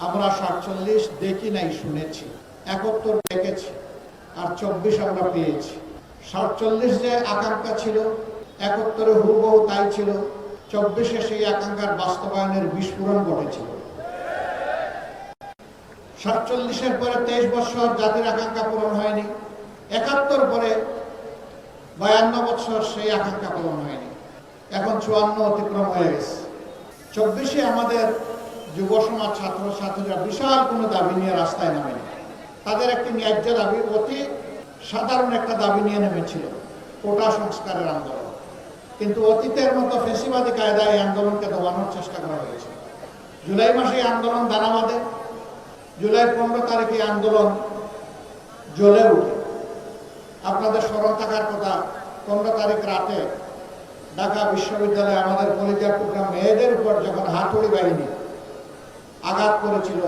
আমরা 47 দেখি নাই, শুনেছি। 71 দেখেছি, আর 24 আমরা পেয়েছি। 47 যে আকাঙ্ক্ষা ছিল 71-এ হুবহু তাই ছিল। 24-এ সেই আকাঙ্ক্ষার বাস্তবায়নের বিস্ফোরণ ঘটেছিল। 47-এর পরে 23 বছর জাতির আকাঙ্ক্ষা পূরণ হয়নি। 71 পরে 52 বছর সেই আকাঙ্ক্ষা পূরণ হয়নি। এখন 54 অতিক্রম হয়ে গেছে। 24-এ আমাদের যুব সমাজ, ছাত্রছাত্রীরা বিশাল কোনো দাবি নিয়ে রাস্তায় নামেনি। তাদের একটি ন্যায্য দাবি, অতি সাধারণ একটা দাবি নিয়ে নেমেছিল, কোটা সংস্কারের আন্দোলন। কিন্তু অতীতের মতো ফেসিবাদী কায়দায় এই আন্দোলনকে দমানোর চেষ্টা করা হয়েছে। জুলাই মাসে এই আন্দোলন দানা বাঁধে। জুলাই 15 তারিখে আন্দোলন জ্বলে উঠে। আপনাদের স্মরণ থাকার কথা, 15 তারিখ রাতে ঢাকা বিশ্ববিদ্যালয়ে আমাদের কলেজের প্রোগ্রাম মেয়েদের উপর যখন হাতুড়ি বাহিনী আঘাত করেছিল,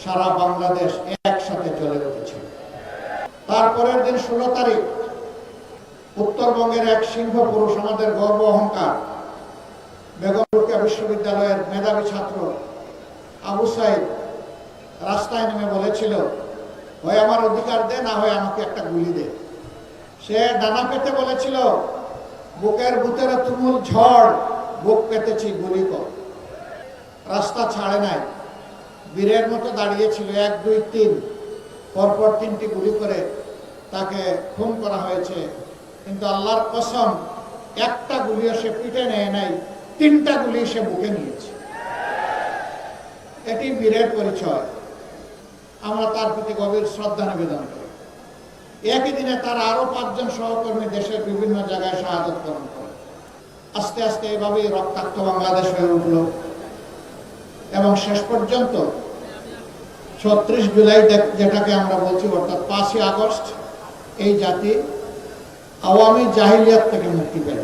সারা বাংলাদেশ একসাথে জ্বলে উঠেছিল। তারপরের দিন 16 তারিখ উত্তরবঙ্গের এক সিংহ পুরুষ, আমাদের গর্ব অহংকার, বেগম রোকেয়া বিশ্ববিদ্যালয়ের মেধাবী ছাত্র আবু সাইদ রাস্তায় নেমে বলেছিল, হয় আমার অধিকার দে, না হয় আমাকে একটা গুলি দে। সে ডানা পেতে বলেছিল, বুকের ভিতরে তুমুল ঝড়, বুক পেতেছি, গুলি কর। রাস্তা ছাড়ে নাই, বীরের মতো দাঁড়িয়েছিল। 1, 2, 3 পরপর 3টি গুলি করে তাকে খুন করা হয়েছে। কিন্তু আল্লাহর কসম, একটা গুলিও সে পিঠে নেয় নাই, 3টা গুলি সে বুকে নিয়েছে। এটি বীরের পরিচয়। আমরা তার প্রতি গভীর শ্রদ্ধা নিবেদন করি। একই দিনে তার আরো 5 জন সহকর্মী দেশের বিভিন্ন জায়গায় শাহাদত বরণ করে। আস্তে আস্তে এভাবেই রক্তাক্ত বাংলাদেশ হয়ে উঠল এবং শেষ পর্যন্ত 36 জুলাই যেটাকে আমরা বলছি, অর্থাৎ 5ই আগস্ট, এই জাতি আওয়ামী জাহিলিয়াত থেকে মুক্তি পেল।